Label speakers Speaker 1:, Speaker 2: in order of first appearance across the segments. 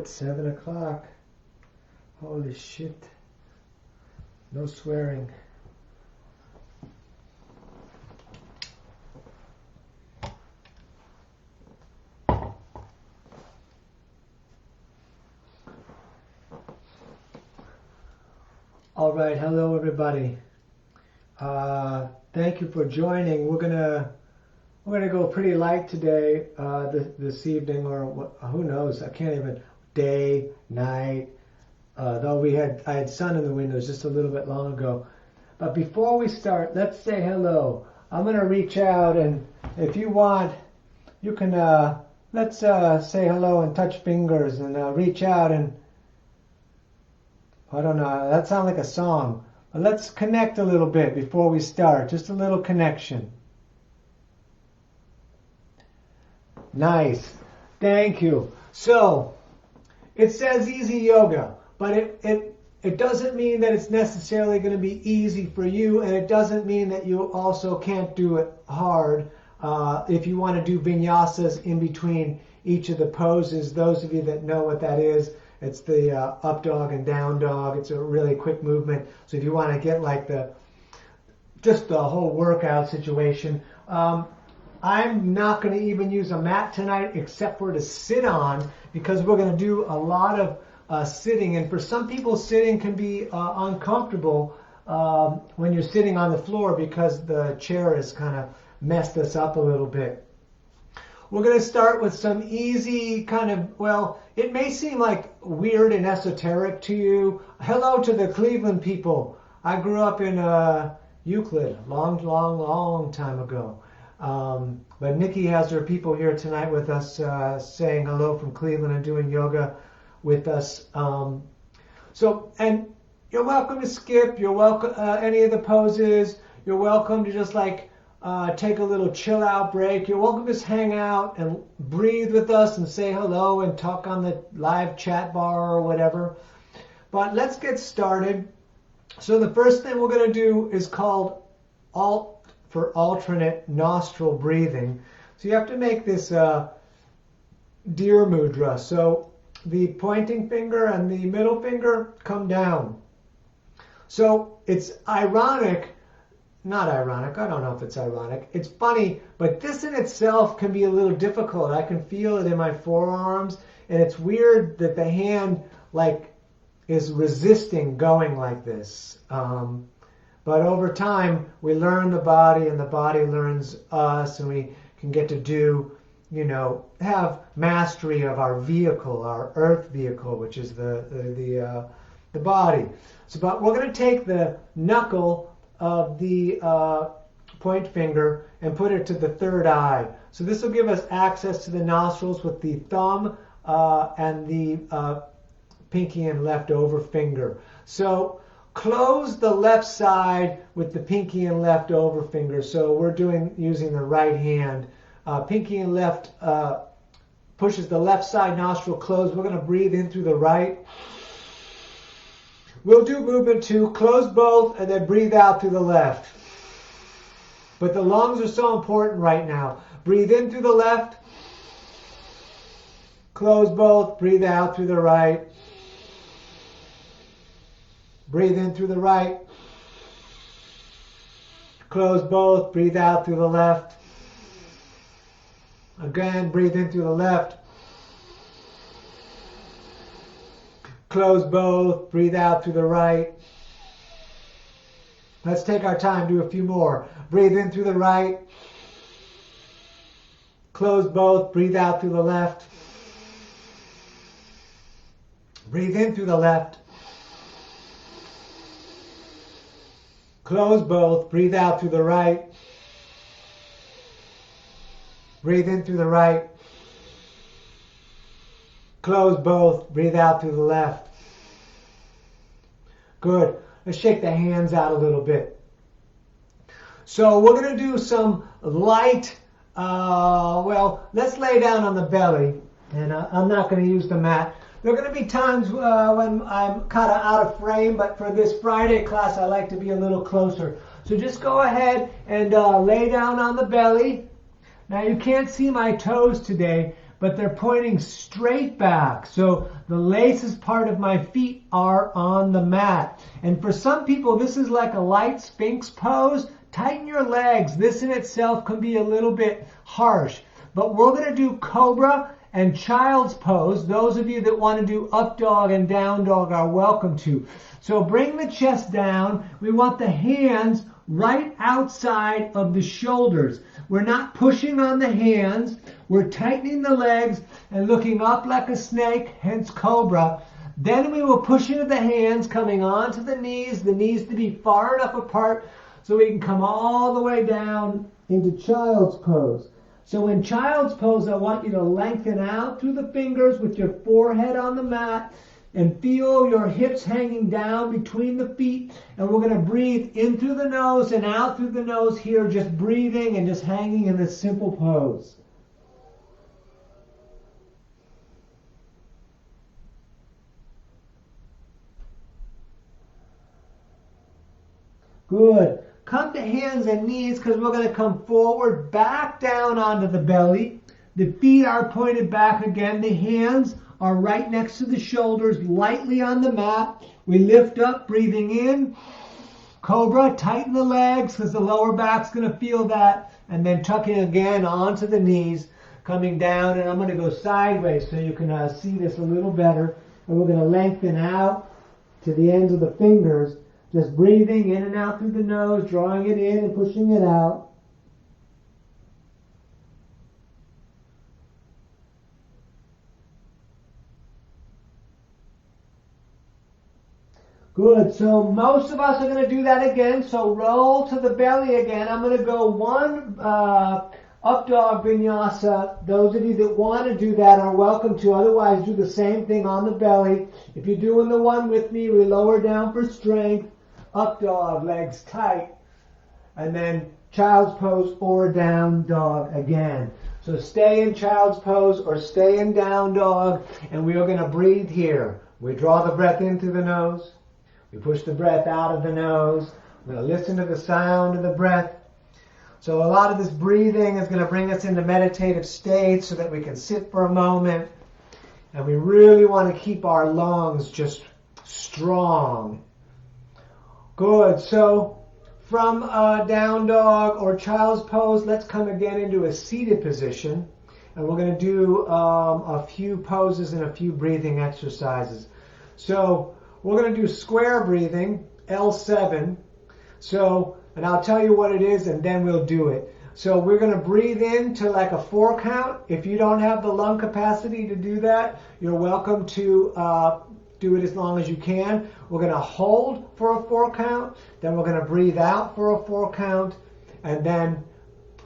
Speaker 1: it's 7 o'clock. Holy shit. No swearing. All right, hello everybody. Thank you for joining. We're gonna go pretty light today, this evening, or who knows? I can't even day, night. Though I had sun in the windows just a little bit long ago. But before we start, let's say hello. I'm gonna reach out, and if you want, you can let's say hello and touch fingers and reach out and. I don't know, that sounds like a song. But let's connect a little bit before we start. Just a little connection. Nice. Thank you. So, it says easy yoga, but it doesn't mean that it's necessarily going to be easy for you, and it doesn't mean that you also can't do it hard. If you want to do vinyasas in between each of the poses, those of you that know what that is, it's the up dog and down dog. It's a really quick movement. So if you want to get like just the whole workout situation, I'm not going to even use a mat tonight except for to sit on, because we're going to do a lot of sitting. And for some people, sitting can be uncomfortable when you're sitting on the floor because the chair has kind of messed us up a little bit. We're going to start with some easy kind of, well, it may seem like weird and esoteric to you. Hello to the Cleveland people. I grew up in Euclid long time ago. But Nikki has her people here tonight with us saying hello from Cleveland and doing yoga with us. And you're welcome to skip. You're welcome any of the poses. You're welcome to just take a little chill out break. You're welcome to just hang out and breathe with us and say hello and talk on the live chat bar or whatever. But let's get started. So the first thing we're going to do is called for alternate nostril breathing. So you have to make this deer mudra. So the pointing finger and the middle finger come down. So it's ironic. Not ironic, I don't know if it's ironic. It's funny, but this in itself can be a little difficult. I can feel it in my forearms, and it's weird that the hand is resisting going like this. But over time, we learn the body, and the body learns us, and we can get to do, have mastery of our vehicle, our earth vehicle, which is the body. But we're going to take the knuckle of the point finger and put it to the third eye. So this will give us access to the nostrils with the thumb and the pinky and leftover finger. So close the left side with the pinky and leftover finger. So we're using the right hand. Pinky and left pushes the left side nostril closed. We're going to breathe in through the right. We'll do movement 2, close both, and then breathe out through the left. But the lungs are so important right now. Breathe in through the left, close both, breathe out through the right. Breathe in through the right, close both, breathe out through the left. Again, breathe in through the left. Close both, breathe out through the right. Let's take our time, do a few more. Breathe in through the right. Close both, breathe out through the left. Breathe in through the left. Close both, breathe out through the right. Breathe in through the right. Close both, breathe out through the left. Good. Let's shake the hands out a little bit. So we're going to do some light, let's lay down on the belly. And I'm not going to use the mat. There are going to be times when I'm kind of out of frame, but for this Friday class, I like to be a little closer. So just go ahead and lay down on the belly. Now you can't see my toes today, but they're pointing straight back. So the laces part of my feet are on the mat. And for some people, this is like a light Sphinx pose. Tighten your legs. This in itself can be a little bit harsh. But we're going to do Cobra and Child's Pose. Those of you that want to do up dog and down dog are welcome to. So bring the chest down. We want the hands right outside of the shoulders. We're not pushing on the hands. We're tightening the legs and looking up like a snake, hence Cobra. Then we will push into the hands, coming onto the knees to be far enough apart so we can come all the way down into Child's Pose. So in Child's Pose, I want you to lengthen out through the fingers with your forehead on the mat and feel your hips hanging down between the feet. And we're going to breathe in through the nose and out through the nose here, just breathing and just hanging in this simple pose. Good. Come to hands and knees because we're going to come forward, back down onto the belly. The feet are pointed back again. The hands are right next to the shoulders, lightly on the mat. We lift up, breathing in. Cobra, tighten the legs because the lower back's going to feel that. And then tucking again onto the knees, coming down. And I'm going to go sideways so you can see this a little better. And we're going to lengthen out to the ends of the fingers. Just breathing in and out through the nose, drawing it in and pushing it out. Good. So most of us are going to do that again. So roll to the belly again. I'm going to go one up dog vinyasa. Those of you that want to do that are welcome to. Otherwise, do the same thing on the belly. If you're doing the one with me, we lower down for strength. Up dog, legs tight, and then Child's Pose or down dog again. So stay in Child's Pose or stay in down dog, and we are going to breathe here. We draw the breath in through the nose. We push the breath out of the nose. We're going to listen to the sound of the breath. So a lot of this breathing is going to bring us into meditative states so that we can sit for a moment, and we really want to keep our lungs just strong. Good. So from down dog or Child's Pose, let's come again into a seated position. And we're going to do a few poses and a few breathing exercises. So we're going to do square breathing, L7. So, and I'll tell you what it is and then we'll do it. So we're going to breathe in to like a 4 count. If you don't have the lung capacity to do that, you're welcome to do it as long as you can. We're going to hold for a 4 count, then we're going to breathe out for a 4 count, and then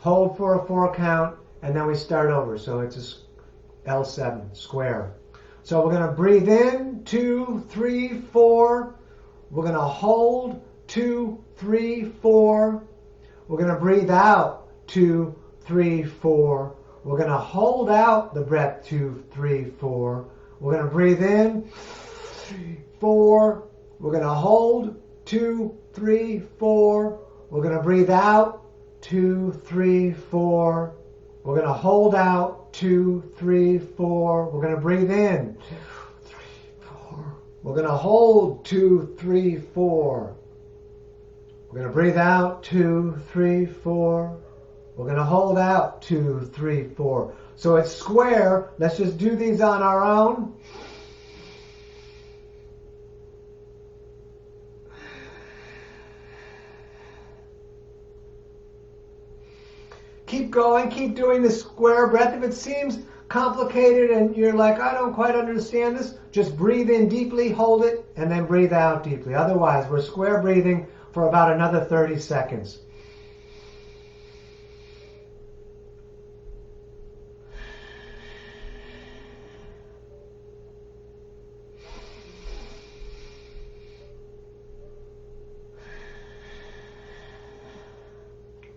Speaker 1: hold for a 4 count, and then we start over. So it's a L7, square. So we're going to breathe in, 2, 3, 4. We're going to hold, 2, 3, 4. We're going to breathe out, 2, 3, 4. We're going to hold out the breath, 2, 3, 4. We're going to breathe in, 3, 4. We're going to hold, 2, 3, 4. We're going to breathe out, 2, 3, 4. We're going to hold out, 2, 3, 4. We're going to breathe in, 2, 3, 4. We're going to hold, 2, 3, 4. We're going to breathe out, 2, 3, 4. We're going to hold out, 2, 3, 4. So it's square. Let's just do these on our own. Keep going, keep doing the square breath. If it seems complicated and you're like, I don't quite understand this, just breathe in deeply, hold it, and then breathe out deeply. Otherwise, we're square breathing for about another 30 seconds.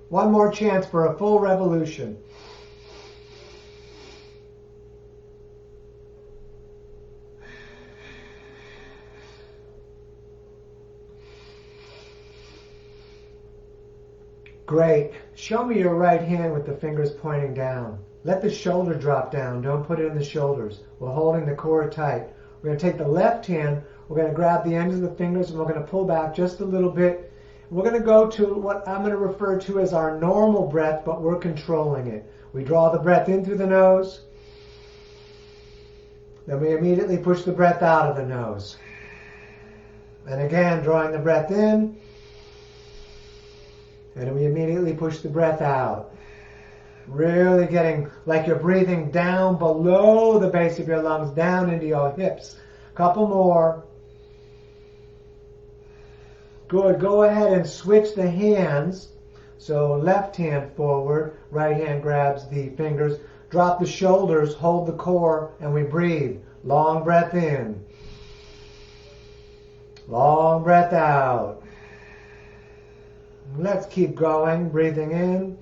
Speaker 1: One more chance for a full revolution. Great. Show me your right hand with the fingers pointing down. Let the shoulder drop down. Don't put it in the shoulders. We're holding the core tight. We're going to take the left hand. We're going to grab the ends of the fingers and we're going to pull back just a little bit. We're going to go to what I'm going to refer to as our normal breath, but we're controlling it. We draw the breath in through the nose. Then we immediately push the breath out of the nose. And again, drawing the breath in. And we immediately push the breath out. Really getting like you're breathing down below the base of your lungs, down into your hips. Couple more. Good. Go ahead and switch the hands. So left hand forward, right hand grabs the fingers. Drop the shoulders, hold the core, and we breathe. Long breath in. Long breath out. Let's keep going. Breathing in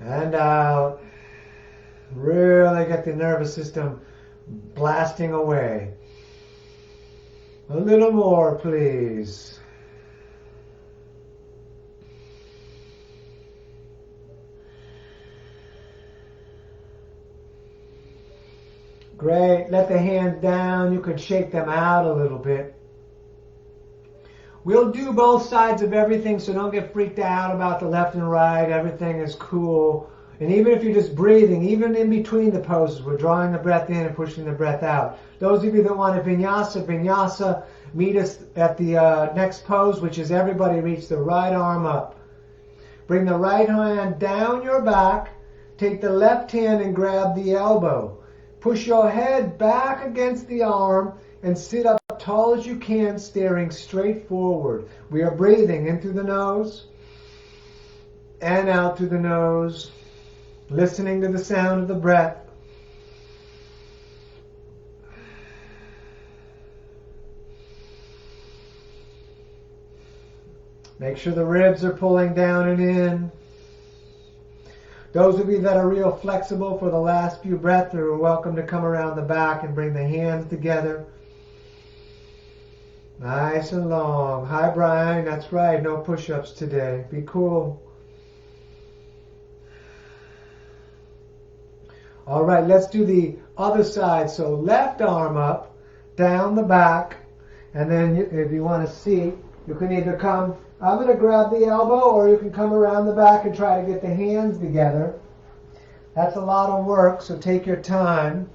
Speaker 1: and out. Really get the nervous system blasting away. A little more, please. Great. Let the hands down. You can shake them out a little bit. We'll do both sides of everything, so don't get freaked out about the left and right. Everything is cool. And even if you're just breathing, even in between the poses, we're drawing the breath in and pushing the breath out. Those of you that want a vinyasa, meet us at the next pose, which is everybody reach the right arm up. Bring the right hand down your back. Take the left hand and grab the elbow. Push your head back against the arm and sit up tall as you can, staring straight forward. We are breathing in through the nose and out through the nose. Listening to the sound of the breath. Make sure the ribs are pulling down and in. Those of you that are real flexible for the last few breaths are welcome to come around the back and bring the hands together. Nice and long. Hi, Brian. That's right. No push-ups today. Be cool. All right, let's do the other side. So left arm up, down the back, and then if you want to see, you can either come, I'm going to grab the elbow, or you can come around the back and try to get the hands together. That's a lot of work, so take your time.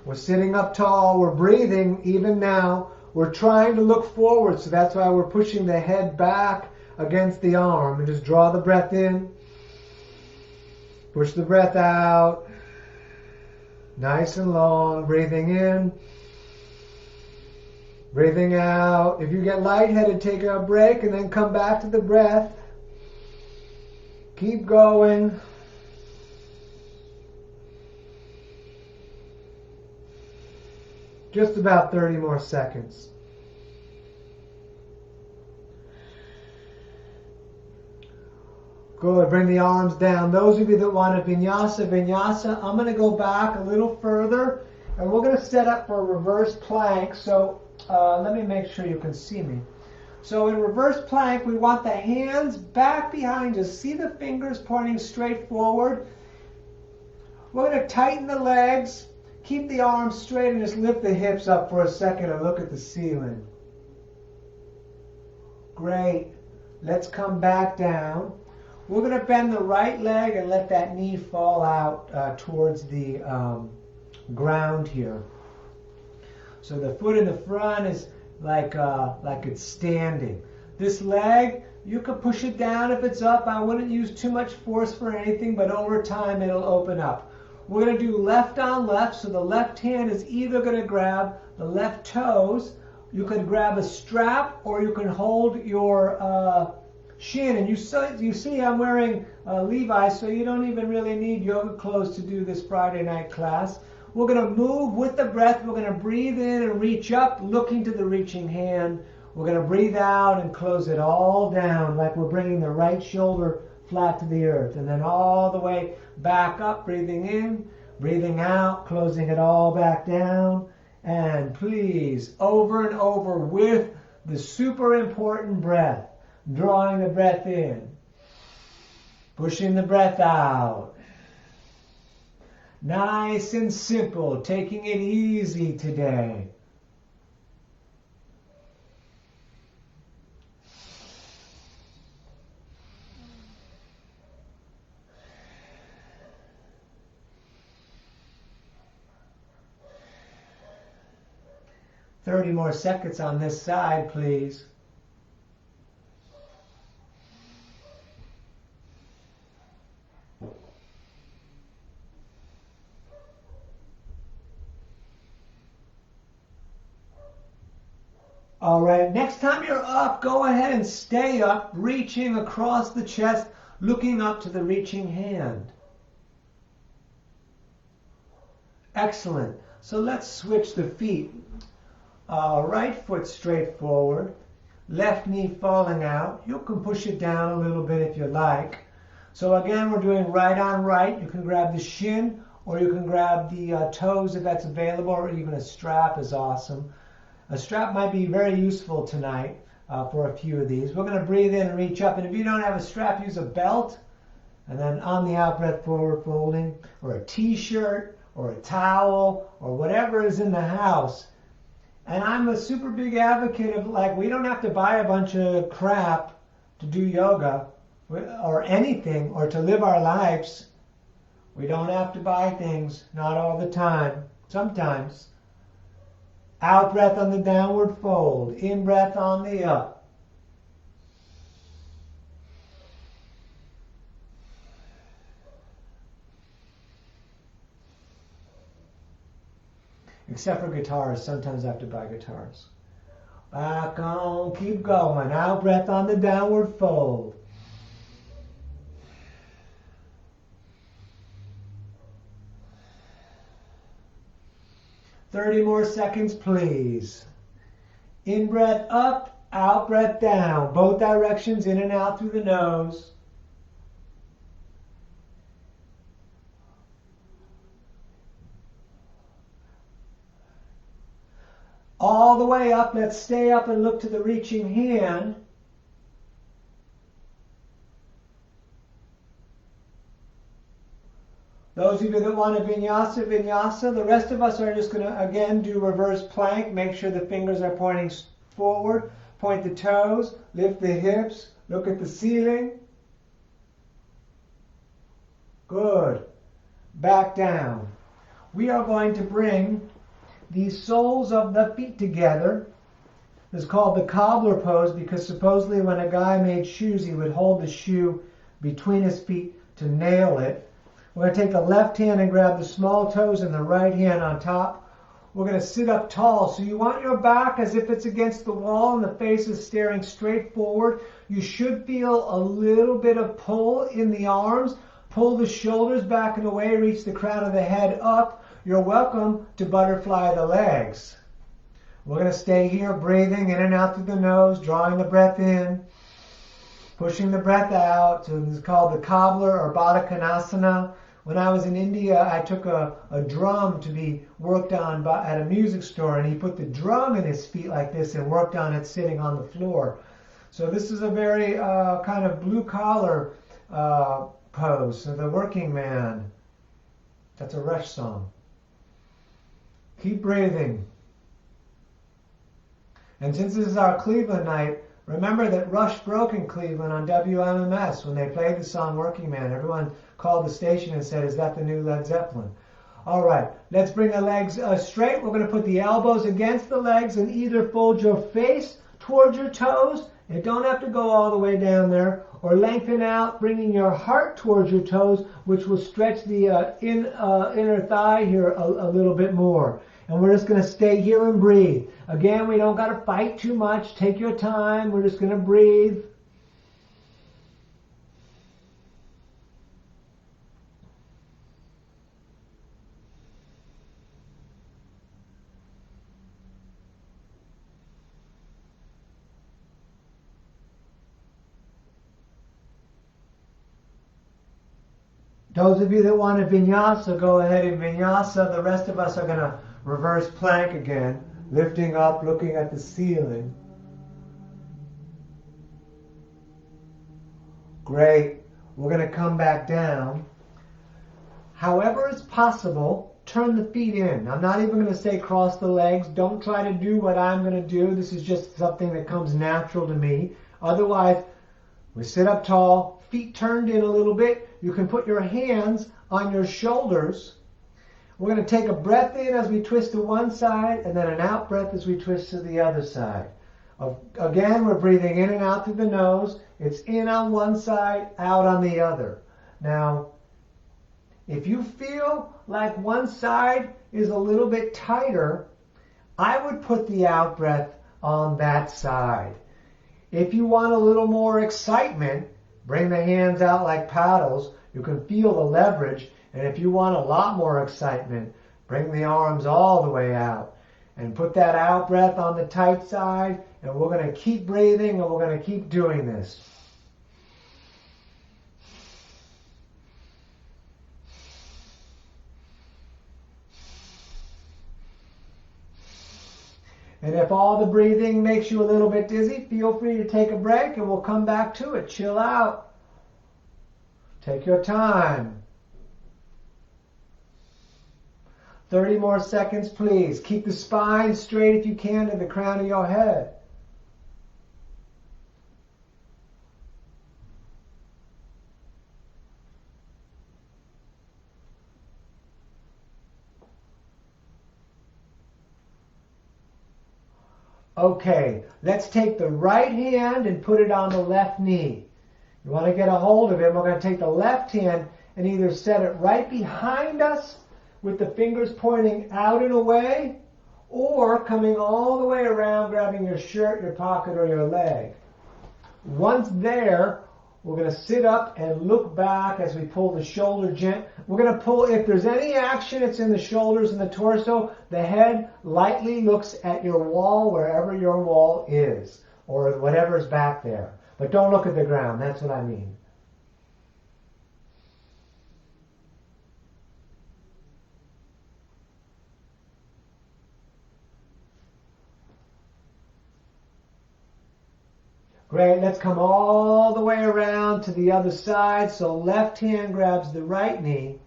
Speaker 1: We're sitting up tall, we're breathing even now. We're trying to look forward, so that's why we're pushing the head back against the arm. And just draw the breath in. Push the breath out. Nice and long, breathing in, breathing out. If you get lightheaded, take a break and then come back to the breath. Keep going. Just about 30 more seconds. Good. Bring the arms down. Those of you that want a vinyasa, I'm going to go back a little further, and we're going to set up for a reverse plank. So let me make sure you can see me. So in reverse plank, we want the hands back behind us. See the fingers pointing straight forward. We're going to tighten the legs, keep the arms straight, and just lift the hips up for a second and look at the ceiling. Great. Let's come back down. We're going to bend the right leg and let that knee fall out towards the ground here. So the foot in the front is like it's standing. This leg, you can push it down if it's up. I wouldn't use too much force for anything, but over time it'll open up. We're going to do left on left, so the left hand is either going to grab the left toes. You can grab a strap, or you can hold your shin. And you see I'm wearing Levi's, so you don't even really need yoga clothes to do this Friday night class. We're going to move with the breath. We're going to breathe in and reach up, looking to the reaching hand. We're going to breathe out and close it all down, like we're bringing the right shoulder flat to the earth. And then all the way back up, breathing in, breathing out, closing it all back down. And please, over and over with the super important breath. Drawing the breath in. Pushing the breath out. Nice and simple, taking it easy today. More seconds on this side, please. All right, next time you're up, go ahead and stay up, reaching across the chest, looking up to the reaching hand. Excellent. So let's switch the feet. Right foot straight forward, left knee falling out. You can push it down a little bit if you like. So again, we're doing right on right. You can grab the shin, or you can grab the toes if that's available, or even a strap is awesome. A strap might be very useful tonight for a few of these. We're going to breathe in and reach up, and if you don't have a strap, use a belt. And then on the out breath, forward folding, or a t-shirt, or a towel, or whatever is in the house. And I'm a super big advocate of, like, we don't have to buy a bunch of crap to do yoga or anything, or to live our lives. We don't have to buy things, not all the time, sometimes. Out breath on the downward fold, in breath on the up. Except for guitars, sometimes I have to buy guitars. Back on, keep going. Out breath on the downward fold. More seconds, please. In breath up, out breath down. Both directions, in and out through the nose. All the way up, let's stay up and look to the reaching hand. Those of you that want to vinyasa, vinyasa. The rest of us are just going to, again, do reverse plank. Make sure the fingers are pointing forward. Point the toes, lift the hips, look at the ceiling. Good. Back down. We are going to bring the soles of the feet together. It's called the Cobbler Pose because supposedly when a guy made shoes, he would hold the shoe between his feet to nail it. We're going to take the left hand and grab the small toes and the right hand on top. We're going to sit up tall. So you want your back as if it's against the wall and the face is staring straight forward. You should feel a little bit of pull in the arms. Pull the shoulders back and away. Reach the crown of the head up. You're welcome to butterfly the legs. We're going to stay here breathing in and out through the nose, drawing the breath in, pushing the breath out. So this is called the Cobbler or Baddha Konasana. When I was in India, I took a drum to be worked on at a music store, and he put the drum in his feet like this and worked on it sitting on the floor. So this is a very kind of blue-collar pose. So the working man. That's a Rush song. Keep breathing. And since this is our Cleveland night, remember that Rush broke in Cleveland on WMMS when they played the song Working Man. Everyone called the station and said, is that the new Led Zeppelin? All right, let's bring the legs straight. We're going to put the elbows against the legs and either fold your face towards your toes. You don't have to go all the way down there. Or lengthen out, bringing your heart towards your toes, which will stretch the inner thigh here a little bit more. And we're just going to stay here and breathe. Again, we don't got to fight too much. Take your time. We're just going to breathe. Those of you that want to vinyasa, go ahead and vinyasa. The rest of us are going to reverse plank again, lifting up, looking at the ceiling. Great. We're going to come back down. However is possible, turn the feet in. I'm not even going to say cross the legs. Don't try to do what I'm going to do. This is just something that comes natural to me. Otherwise, we sit up tall, feet turned in a little bit. You can put your hands on your shoulders. We're going to take a breath in as we twist to one side and then an out breath as we twist to the other side. Again, we're breathing in and out through the nose. It's in on one side, out on the other. Now, if you feel like one side is a little bit tighter, I would put the out breath on that side. If you want a little more excitement, bring the hands out like paddles. You can feel the leverage. And if you want a lot more excitement, bring the arms all the way out. And put that out breath on the tight side. And we're going to keep breathing and we're going to keep doing this. And if all the breathing makes you a little bit dizzy, feel free to take a break and we'll come back to it. Chill out. Take your time. 30 more seconds, please. Keep the spine straight if you can to the crown of your head. Okay, let's take the right hand and put it on the left knee. You want to get a hold of it. We're going to take the left hand and either set it right behind us with the fingers pointing out and away, or coming all the way around, grabbing your shirt, your pocket, or your leg. Once there, we're going to sit up and look back as we pull the shoulder gently. We're going to pull, if there's any action, it's in the shoulders and the torso. The head lightly looks at your wall, wherever your wall is, or whatever's back there. But don't look at the ground. That's what I mean. Great, let's come all the way around to the other side. So left hand grabs the right knee.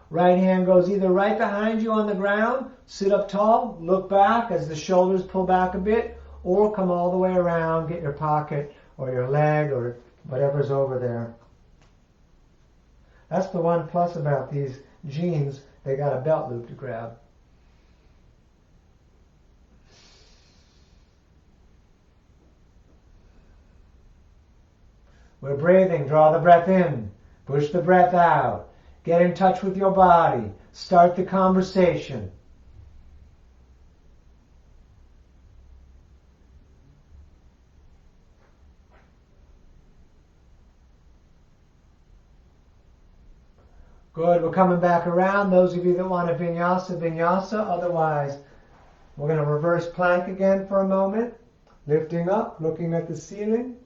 Speaker 1: Right hand goes either right behind you on the ground, sit up tall, look back as the shoulders pull back a bit, or come all the way around, get your pocket or your leg or whatever's over there. That's the one plus about these jeans, they got a belt loop to grab. We're breathing. Draw the breath in. Push the breath out. Get in touch with your body. Start the conversation. Good. We're coming back around. Those of you that want a vinyasa, vinyasa. Otherwise, we're going to reverse plank again for a moment. Lifting up, looking at the ceiling.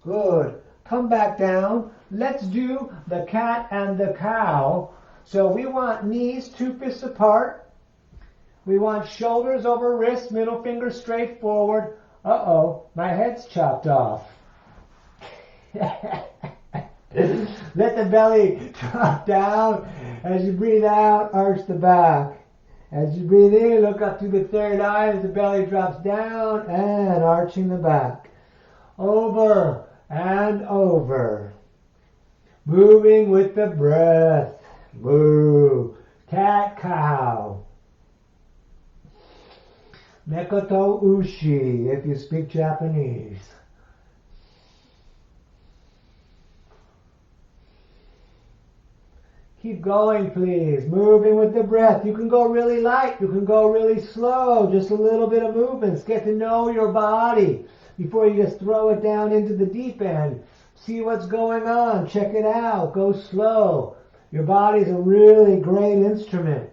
Speaker 1: Good. Come back down. Let's do the cat and the cow. So we want knees 2 fists apart. We want shoulders over wrists, middle finger straight forward. Uh-oh, my head's chopped off. Let the belly drop down. As you breathe out, arch the back. As you breathe in, look up through the third eye as the belly drops down and arching the back. Over and over. Moving with the breath. Moo. Cat, cow. Nekoto ushi, if you speak Japanese. Keep going, please. Moving with the breath. You can go really light. You can go really slow. Just a little bit of movements. Get to know your body before you just throw it down into the deep end. See what's going on. Check it out. Go slow. Your body's a really great instrument.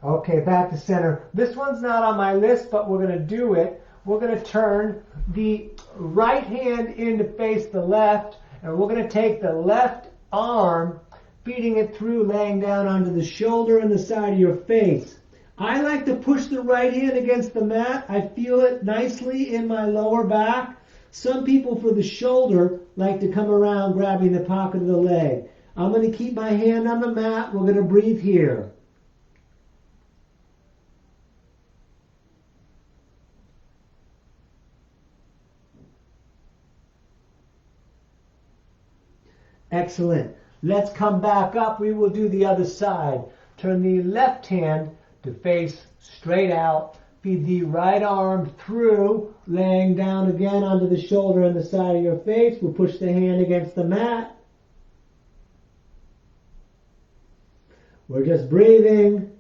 Speaker 1: Okay, back to center. This one's not on my list, but we're going to do it. We're going to turn the right hand in to face the left, and we're going to take the left arm, feeding it through, laying down onto the shoulder and the side of your face. I like to push the right hand against the mat. I feel it nicely in my lower back. Some people for the shoulder like to come around grabbing the pocket of the leg. I'm going to keep my hand on the mat. We're going to breathe here. Excellent. Let's come back up. We will do the other side. Turn the left hand to face straight out. Feed the right arm through, laying down again onto the shoulder and the side of your face. We'll push the hand against the mat. We're just breathing.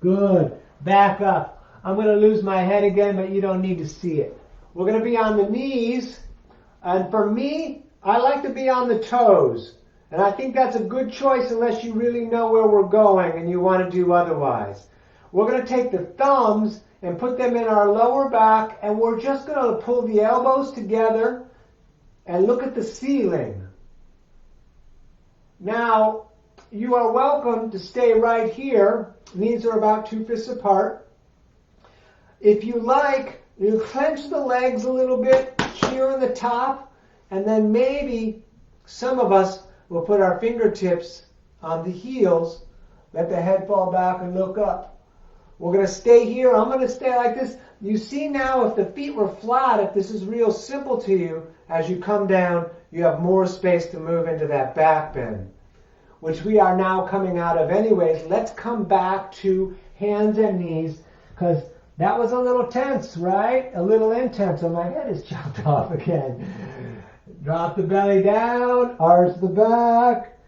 Speaker 1: Good. Back up. I'm going to lose my head again, but you don't need to see it. We're going to be on the knees. And for me, I like to be on the toes. And I think that's a good choice unless you really know where we're going and you want to do otherwise. We're going to take the thumbs and put them in our lower back, and we're just going to pull the elbows together and look at the ceiling. Now, you are welcome to stay right here. Knees are about 2 fists apart. If you like, you clench the legs a little bit here in the top, and then maybe some of us will put our fingertips on the heels, let the head fall back and look up. We're going to stay here. I'm going to stay like this. You see now, if the feet were flat, if this is real simple to you, as you come down, you have more space to move into that back bend, which we are now coming out of anyways. Let's come back to hands and knees, because that was a little tense, right? A little intense, and my head is chopped off again. Drop the belly down, arch the back.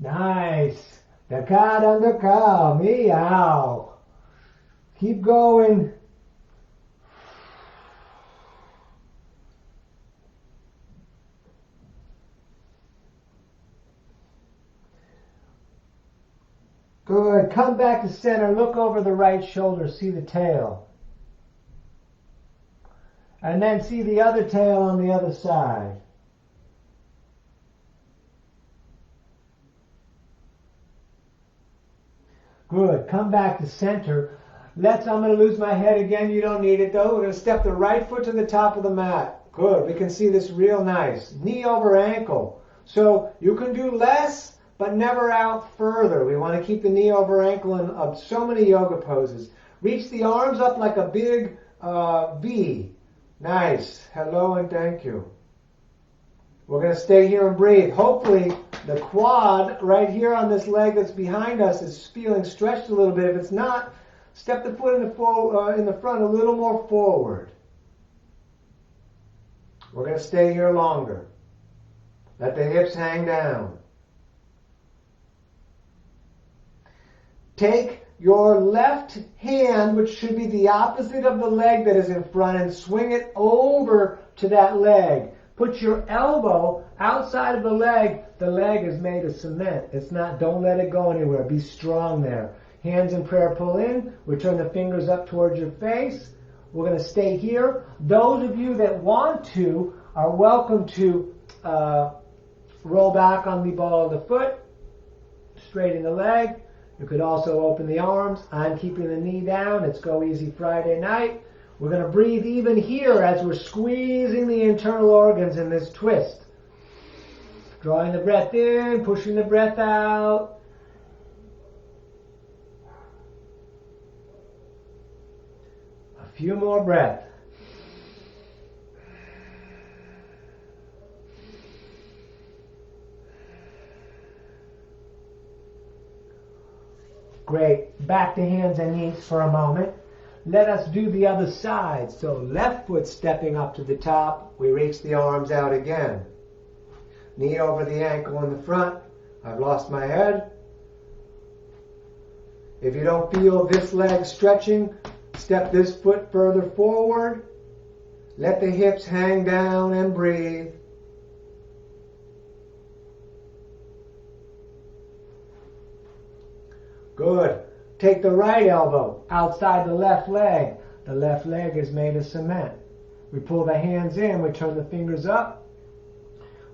Speaker 1: Nice. The cat and the cow, meow. Keep going. Good. Come back to center. Look over the right shoulder. See the tail. And then see the other tail on the other side. Good. Come back to center. I'm going to lose my head again. You don't need it though. We're going to step the right foot to the top of the mat. Good. We can see this real nice. Knee over ankle. So you can do less, but never out further. We want to keep the knee over ankle in so many yoga poses. Reach the arms up like a big V. Nice. Hello and thank you. We're going to stay here and breathe. Hopefully the quad right here on this leg that's behind us is feeling stretched a little bit. If it's not, step the foot in the front a little more forward. We're going to stay here longer. Let the hips hang down. Take your left hand, which should be the opposite of the leg that is in front, and swing it over to that leg. Put your elbow outside of the leg. The leg is made of cement. It's not, don't let it go anywhere. Be strong there. Hands in prayer, pull in. Return the fingers up towards your face. We're going to stay here. Those of you that want to are welcome to roll back on the ball of the foot, straighten the leg. You could also open the arms. I'm keeping the knee down. It's Go Easy Friday night. We're going to breathe even here as we're squeezing the internal organs in this twist. Drawing the breath in, pushing the breath out. A few more breaths. Great. Back to hands and knees for a moment. Let us do the other side. So left foot stepping up to the top. We reach the arms out again. Knee over the ankle in the front. I've lost my head. If you don't feel this leg stretching, step this foot further forward. Let the hips hang down and breathe. Good. Take the right elbow outside the left leg. The left leg is made of cement. We pull the hands in, we turn the fingers up.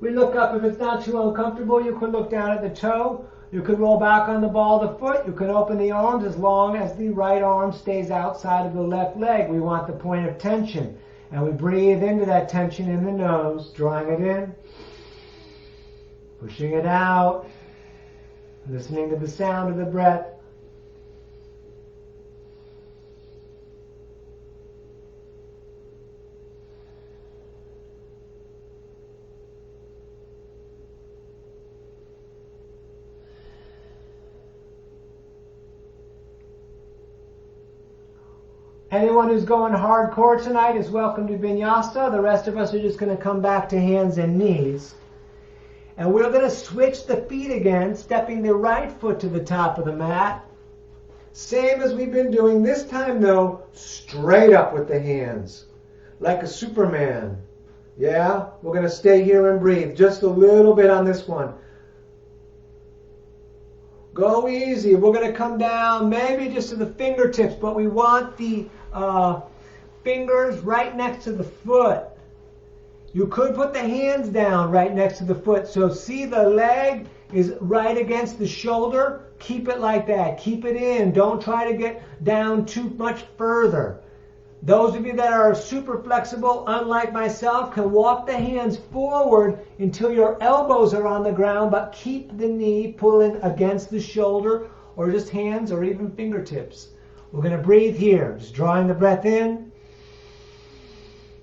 Speaker 1: We look up. If it's not too uncomfortable, you can look down at the toe. You can roll back on the ball of the foot. You can open the arms as long as the right arm stays outside of the left leg. We want the point of tension. And we breathe into that tension in the nose, drawing it in, pushing it out, listening to the sound of the breath. Anyone who's going hardcore tonight is welcome to Vinyasa. The rest of us are just going to come back to hands and knees. And we're going to switch the feet again, stepping the right foot to the top of the mat. Same as we've been doing. This time, though, straight up with the hands, like a Superman. Yeah? We're going to stay here and breathe just a little bit on this one. Go easy. We're going to come down maybe just to the fingertips, but we want the fingers right next to the foot. You could put the hands down right next to the foot. So see, the leg is right against the shoulder. Keep it like that. Keep it in. Don't try to get down too much further. Those of you that are super flexible, unlike myself, can walk the hands forward until your elbows are on the ground, but keep the knee pulling against the shoulder, or just hands or even fingertips. We're going to breathe here, just drawing the breath in,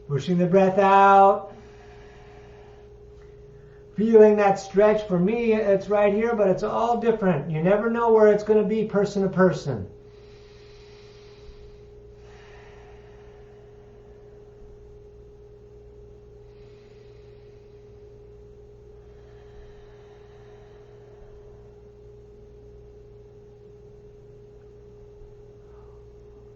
Speaker 1: pushing the breath out, feeling that stretch. For me, it's right here, but it's all different. You never know where it's going to be person to person.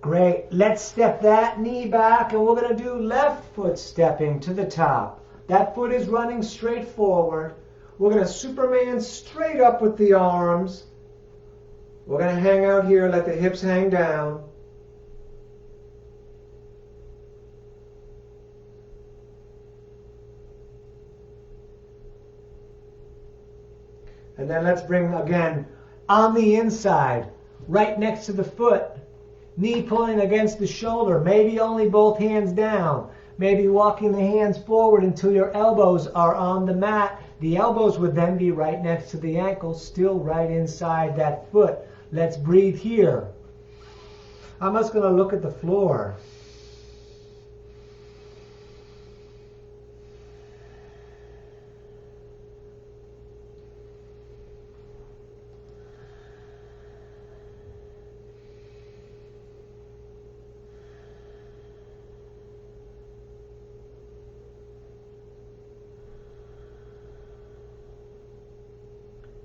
Speaker 1: Great. Let's step that knee back, and we're going to do left foot stepping to the top. That foot is running straight forward. We're going to Superman straight up with the arms. We're going to hang out here, let the hips hang down. And then let's bring, again, on the inside, right next to the foot. Knee pulling against the shoulder, maybe only both hands down. Maybe walking the hands forward until your elbows are on the mat. The elbows would then be right next to the ankles, still right inside that foot. Let's breathe here. I'm just going to look at the floor.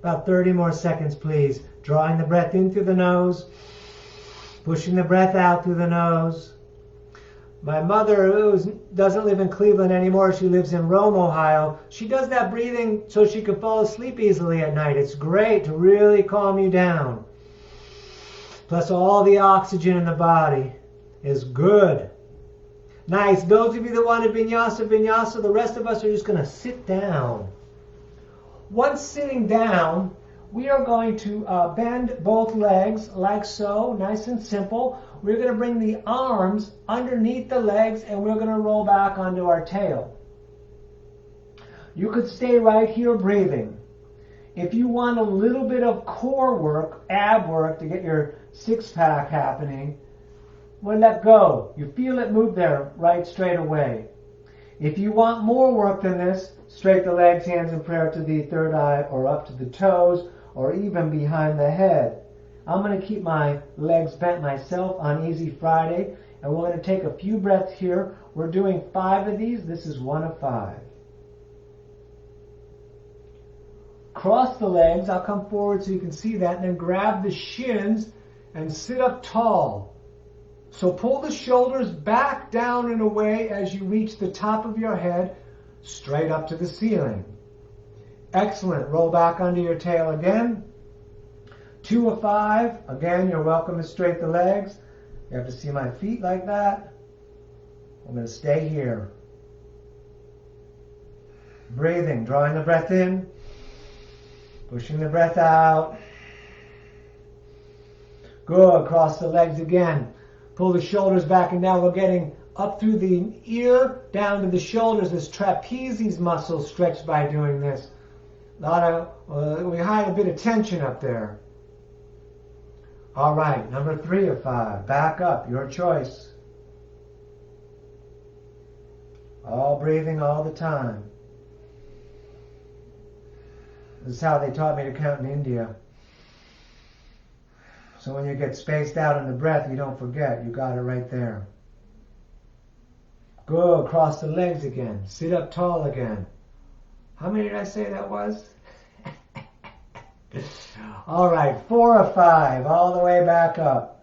Speaker 1: About 30 more seconds, please. Drawing the breath in through the nose, pushing the breath out through the nose. My mother, who doesn't live in Cleveland anymore, she lives in Rome, Ohio. She does that breathing so she can fall asleep easily at night. It's great to really calm you down. Plus all the oxygen in the body is good. Nice. Those of you that want to vinyasa, vinyasa. The rest of us are just going to sit down. Once sitting down, we are going to bend both legs like so, nice and simple. We're going to bring the arms underneath the legs, and we're going to roll back onto our tail. You could stay right here breathing. If you want a little bit of core work, ab work, to get your six-pack happening, well, let go. You feel it move there right straight away. If you want more work than this, straight the legs, hands in prayer to the third eye, or up to the toes, or even behind the head. I'm going to keep my legs bent myself on Easy Friday, and we're going to take a few breaths here. We're doing 5 of these. This is 1 of 5. Cross the legs. I'll come forward so you can see that, and then grab the shins and sit up tall. So pull the shoulders back down and away as you reach the top of your head, straight up to the ceiling. Excellent. Roll back under your tail again. 2 of 5. Again, you're welcome to straighten the legs. You have to see my feet like that. I'm going to stay here. Breathing, drawing the breath in, pushing the breath out. Good. Cross the legs again. Pull the shoulders back and down. We're getting up through the ear, down to the shoulders. This trapezius muscle stretched by doing this. We hide a bit of tension up there. All right, number 3 of 5. Back up, your choice. All breathing all the time. This is how they taught me to count in India. So when you get spaced out in the breath, you don't forget. You got it right there. Good. Cross the legs again. Sit up tall again. How many did I say that was? All right. 4 of 5. All the way back up.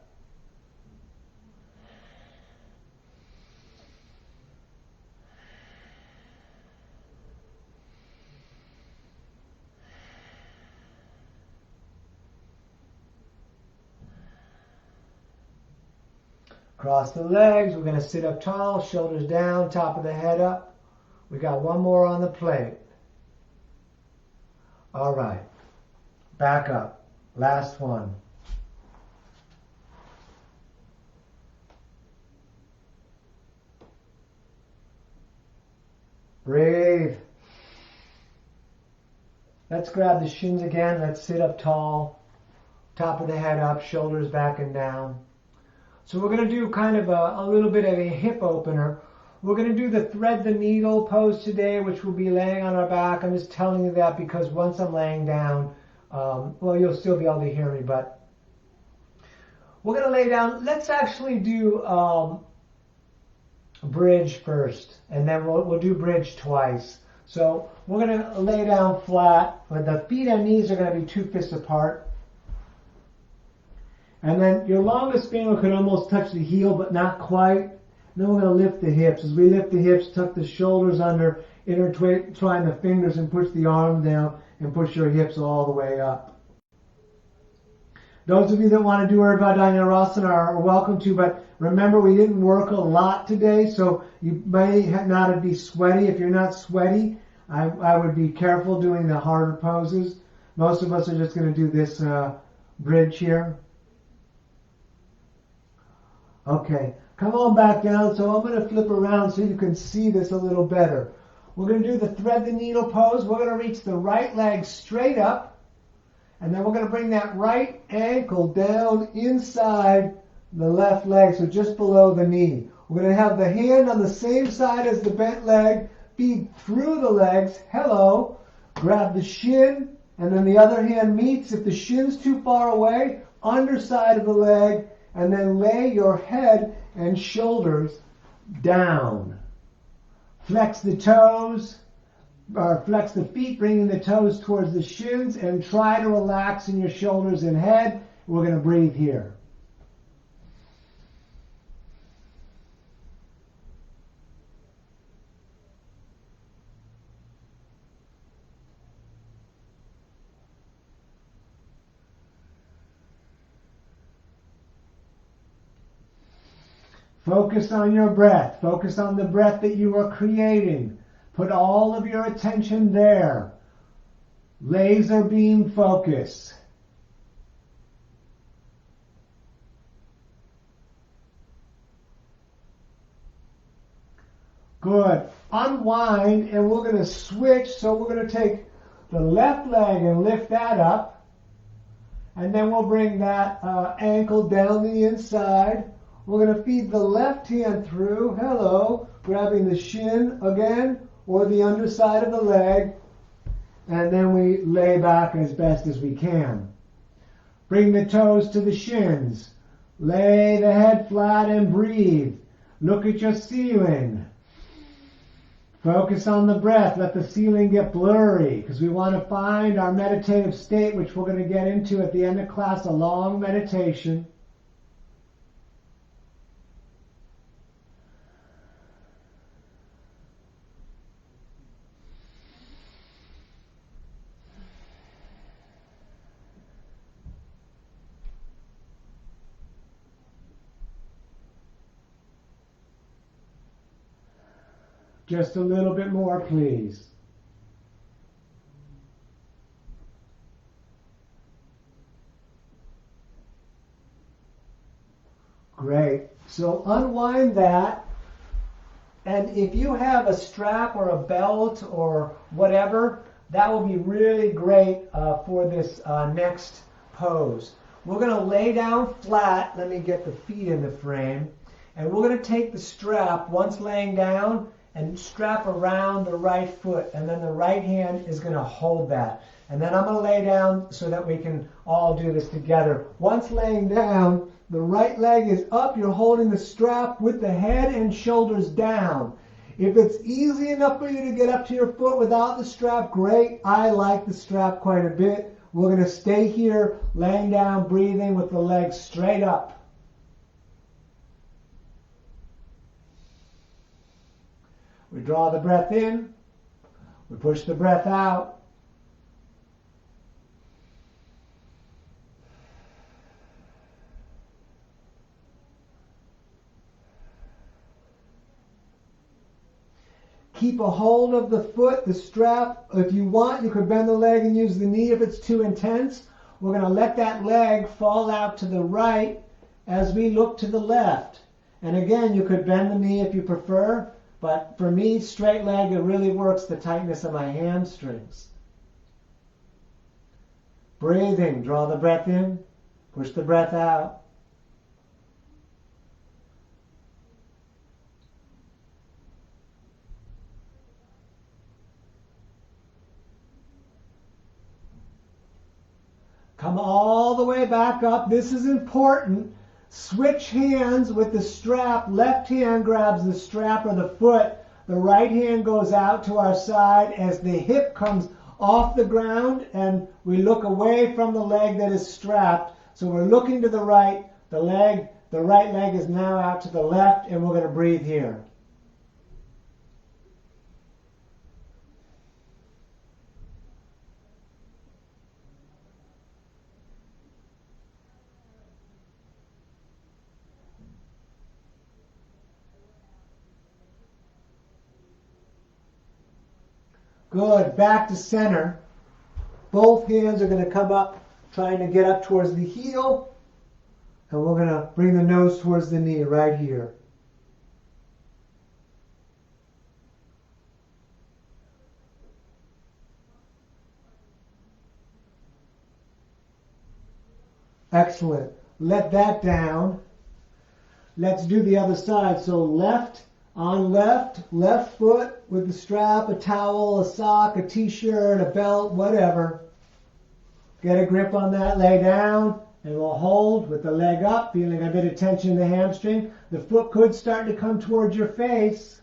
Speaker 1: Cross the legs. We're going to sit up tall, shoulders down, top of the head up. We got one more on the plate. All right. Back up. Last one. Breathe. Let's grab the shins again. Let's sit up tall. Top of the head up, shoulders back and down. So we're going to do kind of a little bit of a hip opener. We're going to do the thread the needle pose today, which will be laying on our back. I'm just telling you that because once I'm laying down, well, you'll still be able to hear me, but we're going to lay down. Let's actually do bridge first, and then we'll do bridge twice. So we're going to lay down flat. The feet and knees are going to be 2 fists apart. And then your longest finger could almost touch the heel, but not quite. Then we're going to lift the hips. As we lift the hips, tuck the shoulders under, intertwine the fingers and push the arm down and push your hips all the way up. Those of you that want to do Urdhva are welcome to, but remember we didn't work a lot today, so you may not be sweaty. If you're not sweaty, I would be careful doing the harder poses. Most of us are just going to do this bridge here. Okay, come on back down. So I'm going to flip around so you can see this a little better. We're going to do the thread the needle pose. We're going to reach the right leg straight up. And then we're going to bring that right ankle down inside the left leg, so just below the knee. We're going to have the hand on the same side as the bent leg, feed through the legs. Hello. Grab the shin, and then the other hand meets. If the shin's too far away, underside of the leg, and then lay your head and shoulders down. Flex the toes, or flex the feet, bringing the toes towards the shins, and try to relax in your shoulders and head. We're going to breathe here. Focus on your breath. Focus on the breath that you are creating. Put all of your attention there. Laser beam focus. Good. Unwind, and we're going to switch. So we're going to take the left leg and lift that up. And then we'll bring that ankle down the inside. We're going to feed the left hand through, hello, grabbing the shin again, or the underside of the leg, and then we lay back as best as we can. Bring the toes to the shins. Lay the head flat and breathe. Look at your ceiling. Focus on the breath. Let the ceiling get blurry, because we want to find our meditative state, which we're going to get into at the end of class, a long meditation. Just a little bit more, please. Great. So unwind that. And if you have a strap or a belt or whatever, that will be really great for this next pose. We're going to lay down flat. Let me get the feet in the frame. And we're going to take the strap once laying down and strap around the right foot. And then the right hand is going to hold that. And then I'm going to lay down so that we can all do this together. Once laying down, the right leg is up. You're holding the strap with the head and shoulders down. If it's easy enough for you to get up to your foot without the strap, great. I like the strap quite a bit. We're going to stay here, laying down, breathing with the legs straight up. We draw the breath in. We push the breath out. Keep a hold of the foot, the strap. If you want, you could bend the leg and use the knee if it's too intense. We're going to let that leg fall out to the right as we look to the left. And again, you could bend the knee if you prefer, but for me, straight leg, it really works the tightness of my hamstrings. Breathing, draw the breath in, push the breath out. Come all the way back up. This is important. Switch hands with the strap. Left hand grabs the strap or the foot. The right hand goes out to our side as the hip comes off the ground and we look away from the leg that is strapped. So we're looking to the right. The right leg is now out to the left, and we're going to breathe here. Good. Back to center. Both hands are going to come up, trying to get up towards the heel. And we're going to bring the nose towards the knee right here. Excellent. Let that down. Let's do the other side. So left on left, left foot with the strap, a towel, a sock, a t-shirt, a belt, whatever. Get a grip on that, lay down, and we'll hold with the leg up, feeling a bit of tension in the hamstring. The foot could start to come towards your face.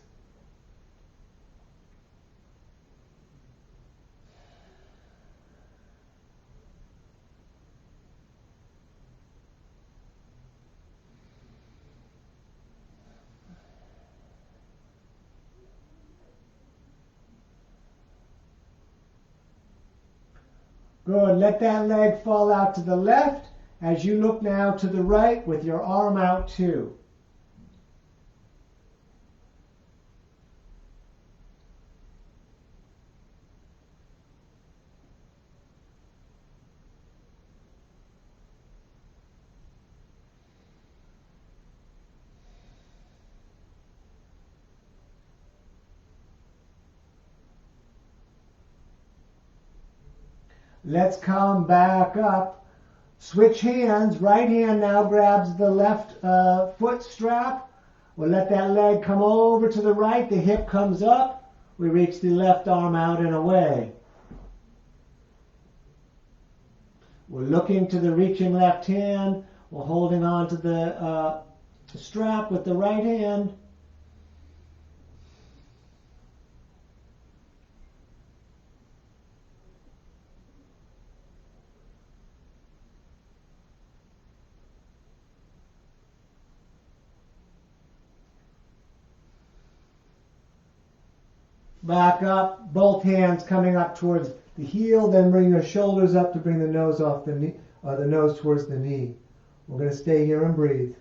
Speaker 1: Good. Let that leg fall out to the left as you look now to the right with your arm out too. Let's come back up. Switch hands. Right hand now grabs the left foot strap. We'll let that leg come over to the right. The hip comes up. We reach the left arm out and away. We're looking to the reaching left hand. We're holding on to the strap with the right hand. Back up, both hands coming up towards the heel, then bring your shoulders up to bring the nose off the knee, the nose towards the knee. We're going to stay here and breathe.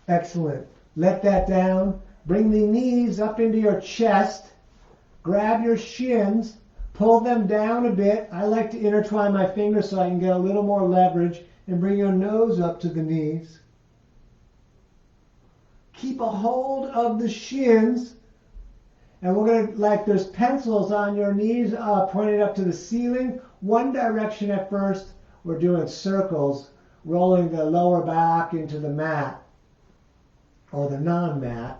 Speaker 1: Excellent. Let that down. Bring the knees up into your chest. Grab your shins. Pull them down a bit. I like to intertwine my fingers so I can get a little more leverage, and bring your nose up to the knees. Keep a hold of the shins. And we're going to, like there's pencils on your knees pointed up to the ceiling. One direction at first. We're doing circles, rolling the lower back into the mat or the non-mat.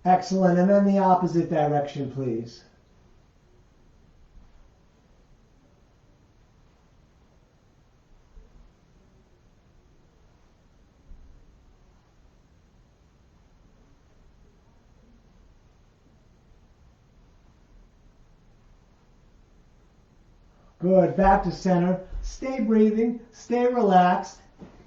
Speaker 1: Excellent. And then the opposite direction, please. Good. Back to center. Stay breathing. Stay relaxed.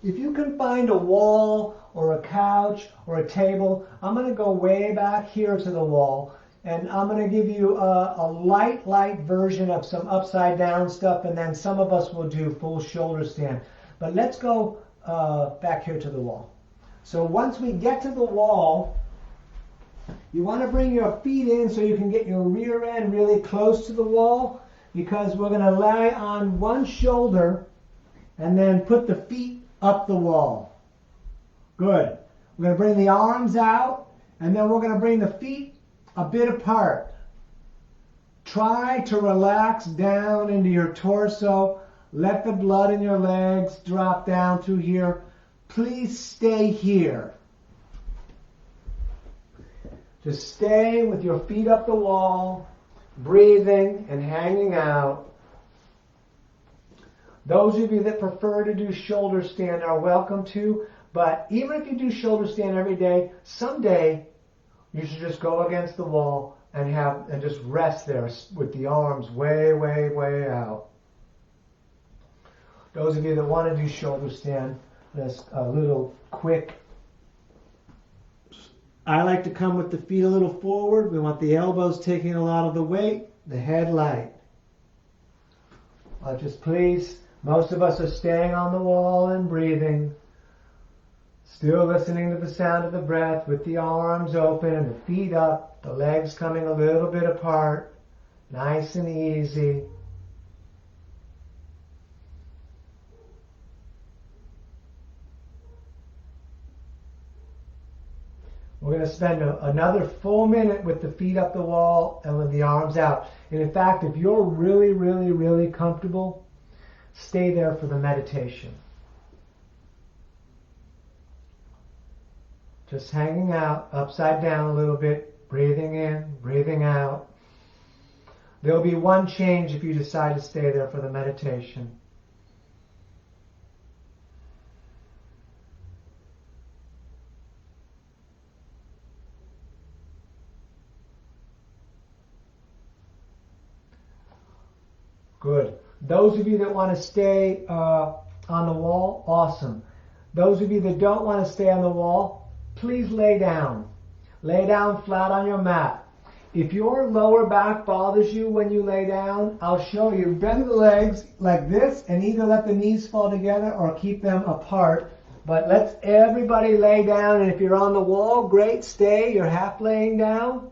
Speaker 1: If you can find a wall or a couch or a table, I'm going to go way back here to the wall, and I'm going to give you a light version of some upside down stuff, and then some of us will do full shoulder stand. But let's go back here to the wall. So once we get to the wall, you want to bring your feet in so you can get your rear end really close to the wall, because we're going to lie on one shoulder and then put the feet up the wall. Good. We're going to bring the arms out, and then we're going to bring the feet a bit apart. Try to relax down into your torso. Let the blood in your legs drop down through here. Please stay here. Just stay with your feet up the wall, breathing and hanging out. Those of you that prefer to do shoulder stand are welcome to, but even if you do shoulder stand every day, someday you should just go against the wall and just rest there with the arms way, way, way out. Those of you that want to do shoulder stand, just a little quick. I like to come with the feet a little forward. We want the elbows taking a lot of the weight, the head light. Just please, most of us are staying on the wall and breathing. Still listening to the sound of the breath with the arms open and the feet up, the legs coming a little bit apart. Nice and easy. We're going to spend another full minute with the feet up the wall and with the arms out. And in fact, if you're really, really, really comfortable, stay there for the meditation. Just hanging out, upside down a little bit, breathing in, breathing out. There'll be one change if you decide to stay there for the meditation. Good. Those of you that want to stay on the wall, awesome. Those of you that don't want to stay on the wall, please lay down. Lay down flat on your mat. If your lower back bothers you when you lay down, I'll show you. Bend the legs like this and either let the knees fall together or keep them apart. But let's everybody lay down, and if you're on the wall, great, stay. You're half laying down.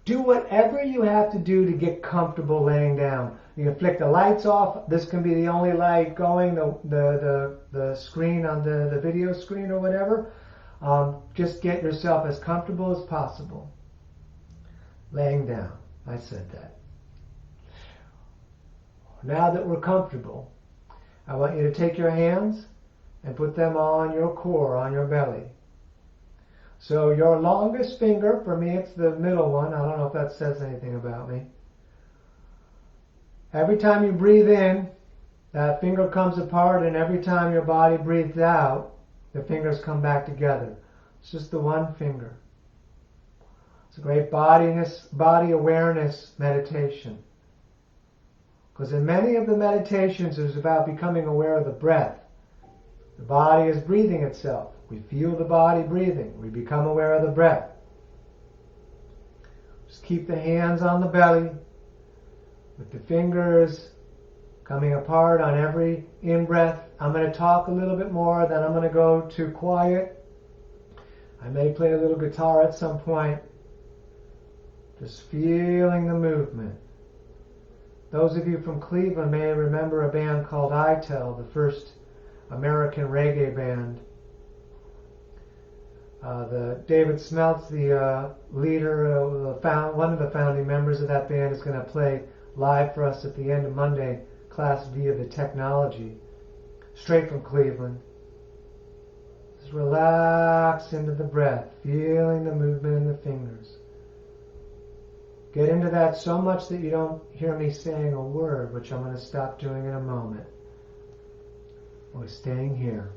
Speaker 1: Do whatever you have to do to get comfortable laying down. You can flick the lights off. This can be the only light going, the screen on the video screen or whatever. Just get yourself as comfortable as possible. Laying down. I said that. Now that we're comfortable, I want you to take your hands and put them on your core, on your belly. So your longest finger, for me it's the middle one, I don't know if that says anything about me. Every time you breathe in, that finger comes apart, and every time your body breathes out, the fingers come back together. It's just the one finger. It's a great body awareness meditation. Because in many of the meditations it's about becoming aware of the breath. The body is breathing itself. We feel the body breathing. We become aware of the breath. Just keep the hands on the belly with the fingers coming apart on every in-breath. I'm going to talk a little bit more, then I'm going to go to quiet. I may play a little guitar at some point. Just feeling the movement. Those of you from Cleveland may remember a band called Untitled, the first American reggae band. David Smeltz, the leader, one of the founding members of that band, is going to play live for us at the end of Monday, Class V of the Technology, straight from Cleveland. Just relax into the breath, feeling the movement in the fingers. Get into that so much that you don't hear me saying a word, which I'm going to stop doing in a moment. We're staying here.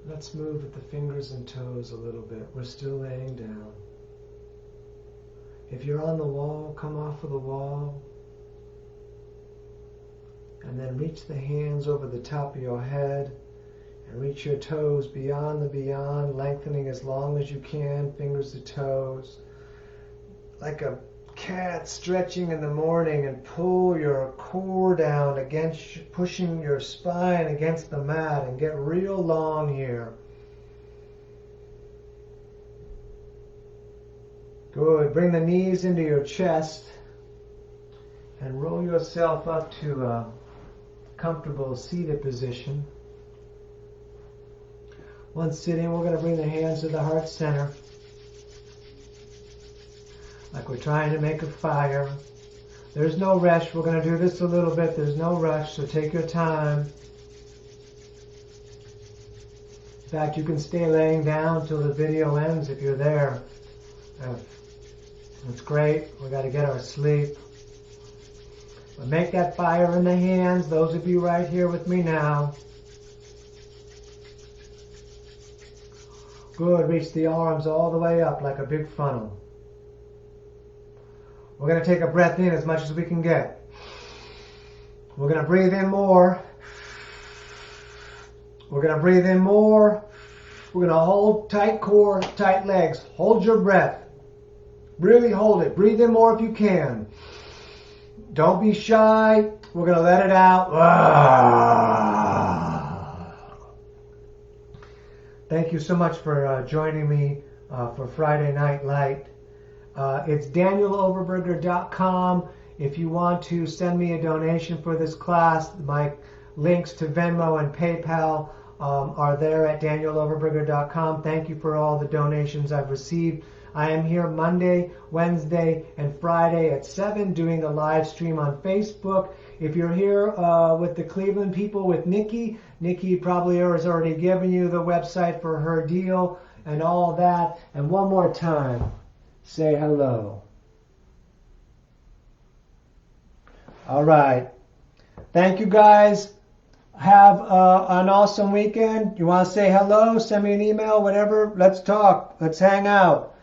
Speaker 1: Let's move with the fingers and toes a little bit. We're still laying down. If you're on the wall, come off of the wall. And And then reach the hands over the top of your head and reach your toes beyond the beyond, lengthening as long as you can, fingers to toes. Like a cat stretching in the morning, and pull your core down against, pushing your spine against the mat, and get real long here. Good. Bring the knees into your chest and roll yourself up to a comfortable seated position. Once sitting, we're going to bring the hands to the heart center, like we're trying to make a fire. There's no rush. We're going to do this a little bit. There's no rush, so take your time. In fact, you can stay laying down till the video ends if you're there. That's great. We got to get our sleep. But make that fire in the hands, those of you right here with me now. Good. Reach the arms all the way up like a big funnel. We're going to take a breath in as much as we can get. We're going to breathe in more. We're going to breathe in more. We're going to hold tight core, tight legs. Hold your breath. Really hold it. Breathe in more if you can. Don't be shy. We're going to let it out. Thank you so much for joining me for Friday Night Light. It's DanielOverberger.com. If you want to send me a donation for this class, my links to Venmo and PayPal are there at DanielOverberger.com. Thank you for all the donations I've received. I am here Monday, Wednesday, and Friday at 7 doing a live stream on Facebook. If you're here with the Cleveland people, with Nikki probably has already given you the website for her deal and all that. And one more time, say hello. All right. Thank you, guys. Have an awesome weekend. You want to say hello? Send me an email, whatever. Let's talk. Let's hang out.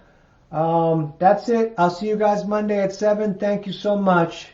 Speaker 1: That's it. I'll see you guys Monday at 7. Thank you so much.